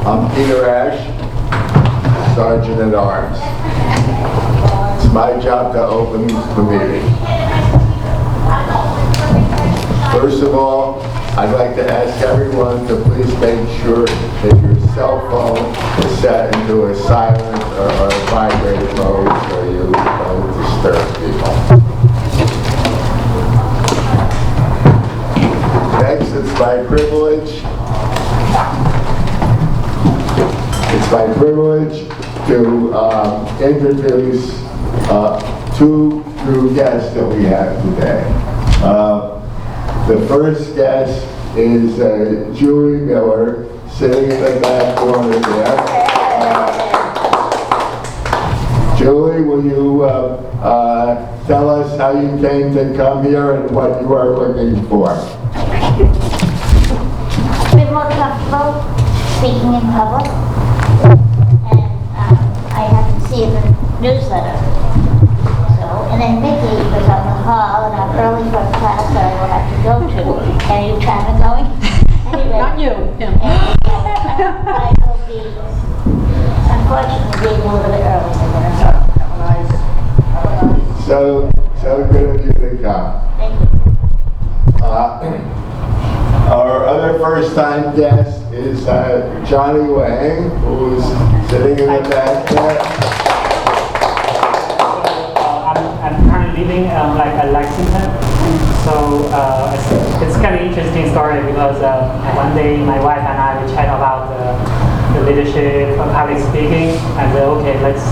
I'm Peter Ash, Sergeant at Arms. It's my job to open the meeting. First of all, I'd like to ask everyone to please make sure that your cell phone is set into a silent or a vibrate mode so you don't disturb people. Next, it's my privilege to introduce two new guests that we have today. The first guest is Julie Miller, sitting in the back corner there. Julie, will you tell us how you came to come here and what you are looking for? I'm more comfortable speaking in public, and I have to see the newsletter. And then Mickey was on the hall, and I'm early for a class that I will have to go to. Are you trying to going? Anyway, Not you, him. I will be, unfortunately, being a little bit early. So good of you to come. Thank you. Our other first-time guest is Johnny Wang, who's sitting in the back there. I'm currently living at Lexington, so it's kind of interesting story because one day my wife and I we chat about the leadership of public speaking, and okay, let's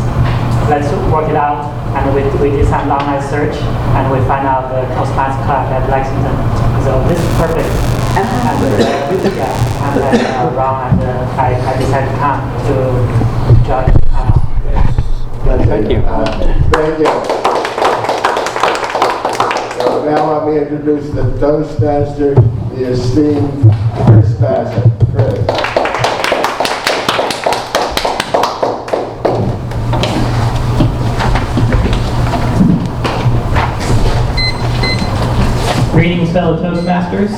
work it out, and we did some online search, and we find out the Toastmaster club at Lexington. So this is perfect. And then Ron and I decided to come to join. Thank you. Thank you. So now let me introduce the Toastmaster, the esteemed Chris Bassett. Chris. Greetings, fellow Toastmasters.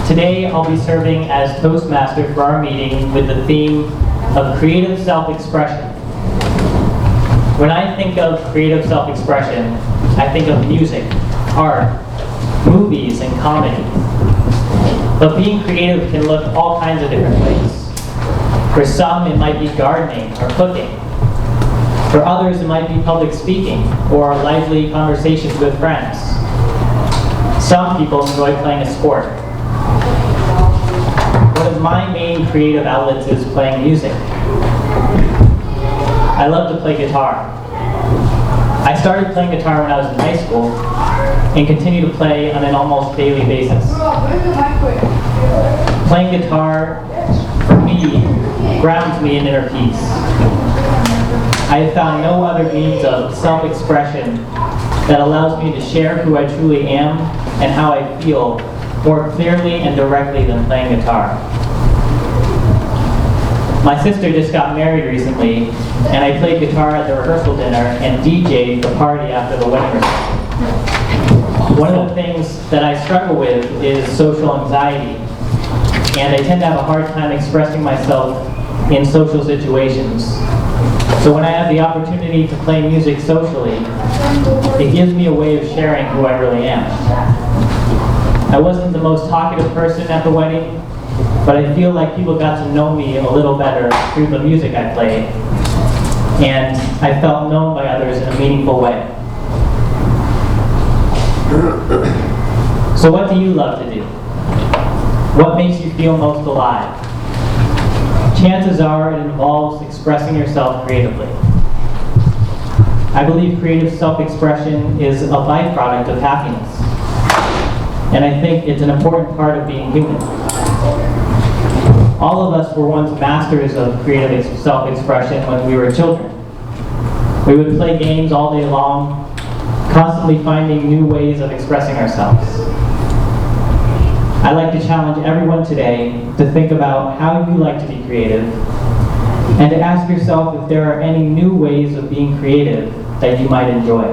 Today I'll be serving as Toastmaster for our meeting with the theme of creative self-expression. When I think of creative self-expression, I think of music, art, movies, and comedy. But being creative can look all kinds of different ways. For some, it might be gardening or cooking. For others, it might be public speaking or lively conversations with friends. Some people enjoy playing a sport. One of my main creative outlets is playing music. I love to play guitar. I started playing guitar when I was in high school and continue to play on an almost daily basis. Playing guitar, for me, grounds me in inner peace. I have found no other means of self-expression that allows me to share who I truly am and how I feel more clearly and directly than playing guitar. My sister just got married recently, and I played guitar at the rehearsal dinner and DJ'd the party after the wedding reception. One of the things that I struggle with is social anxiety, and I tend to have a hard time expressing myself in social situations. So when I have the opportunity to play music socially, it gives me a way of sharing who I really am. I wasn't the most talkative person at the wedding, but I feel like people got to know me a little better through the music I played, and I felt known by others in a meaningful way. So what do you love to do? What makes you feel most alive? Chances are it involves expressing yourself creatively. I believe creative self-expression is a byproduct of happiness, and I think it's an important part of being human. All of us were once masters of creative self-expression when we were children. We would play games all day long, constantly finding new ways of expressing ourselves. I'd like to challenge everyone today to think about how you like to be creative and to ask yourself if there are any new ways of being creative that you might enjoy.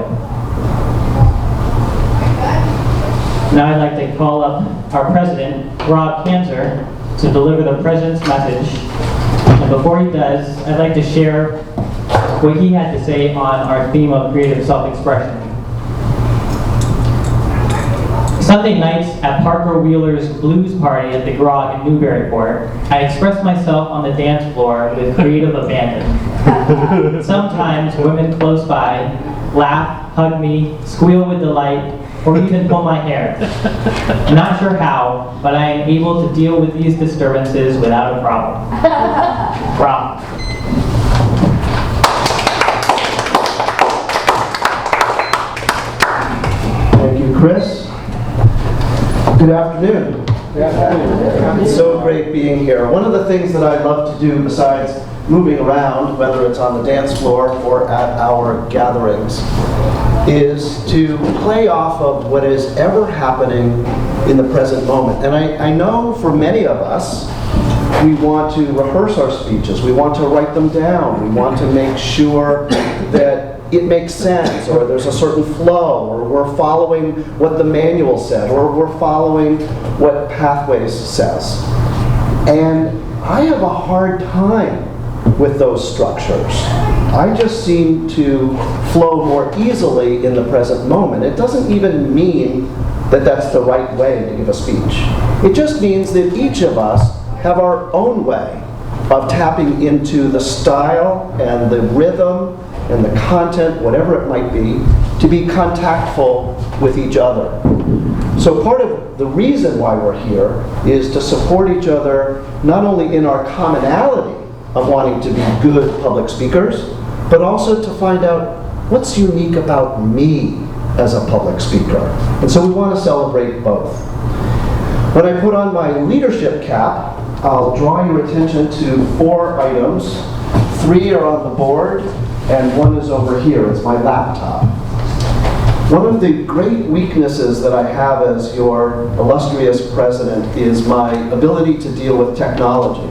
Now I'd like to call up our president, Rob Kanzer, to deliver the president's message And before he does, I'd like to share what he had to say on our theme of creative self-expression. Sunday nights at Parker Wheeler's Blues Party at the Grog in Newburyport, I expressed myself on the dance floor with creative abandon. Sometimes women close by laugh, hug me, squeal with delight, or even pull my hair. I'm not sure how, but I am able to deal with these disturbances without a problem. Rob. Thank you, Chris. Good afternoon. It's so great being here. One of the things that I love to do besides moving around, whether it's on the dance floor or at our gatherings, is to play off of what is ever happening in the present moment. And I know for many of us, we want to rehearse our speeches. We want to write them down. We want to make sure that it makes sense, or there's a certain flow, or we're following what the manual said, or we're following what Pathways says. And I have a hard time with those structures. I just seem to flow more easily in the present moment. It doesn't even mean that that's the right way to give a speech. It just means that each of us have our own way of tapping into the style and the rhythm and the content, whatever it might be contactful with each other. So part of the reason why we're here is to support each other, not only in our commonality of wanting to be good public speakers, but also to find out what's unique about me as a public speaker. And so we want to celebrate both. When I put on my leadership cap, I'll draw your attention to 4 items. 3 are on the board, and 1 is over here. It's my laptop. One of the great weaknesses that I have as your illustrious president is my ability to deal with technology.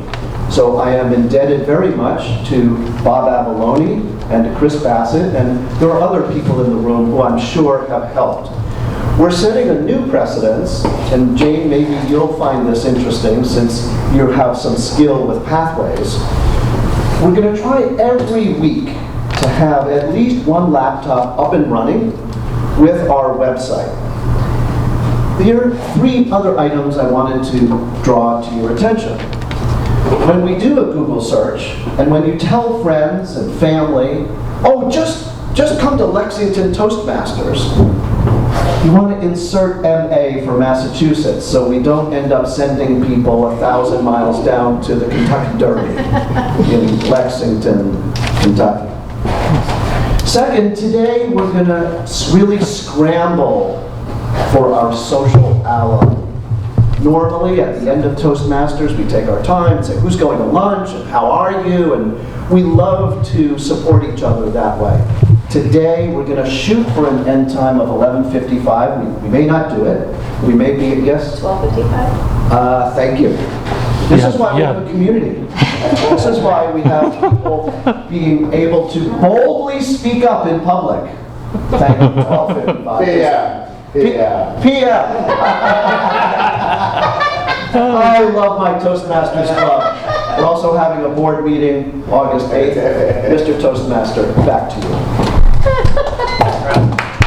So I am indebted very much to Bob Avalone and to Chris Bassett, and there are other people in the room who I'm sure have helped. We're setting a new precedence, and Jane, maybe you'll find this interesting since you have some skill with Pathways. We're going to try every week to have at least 1 laptop up and running with our website. There are 3 other items I wanted to draw to your attention. When we do a Google search, and when you tell friends and family, oh, just come to Lexington Toastmasters, you want to insert MA for Massachusetts so we don't end up sending people 1,000 miles down to the Kentucky Derby in Lexington, Kentucky. Second, today we're going to really scramble for our social ally. Normally, at the end of Toastmasters, we take our time and say, who's going to lunch, and how are you? And we love to support each other that way. Today, we're going to shoot for an end time of 11:55. We may not do it. We may be, yes? 12:55. Thank you. This is why we have a community. This is why we have people being able to boldly speak up in public. Thank you, 12:55. PM. I love my Toastmasters Club. We're also having a board meeting August 8th. Mr. Toastmaster, back to you.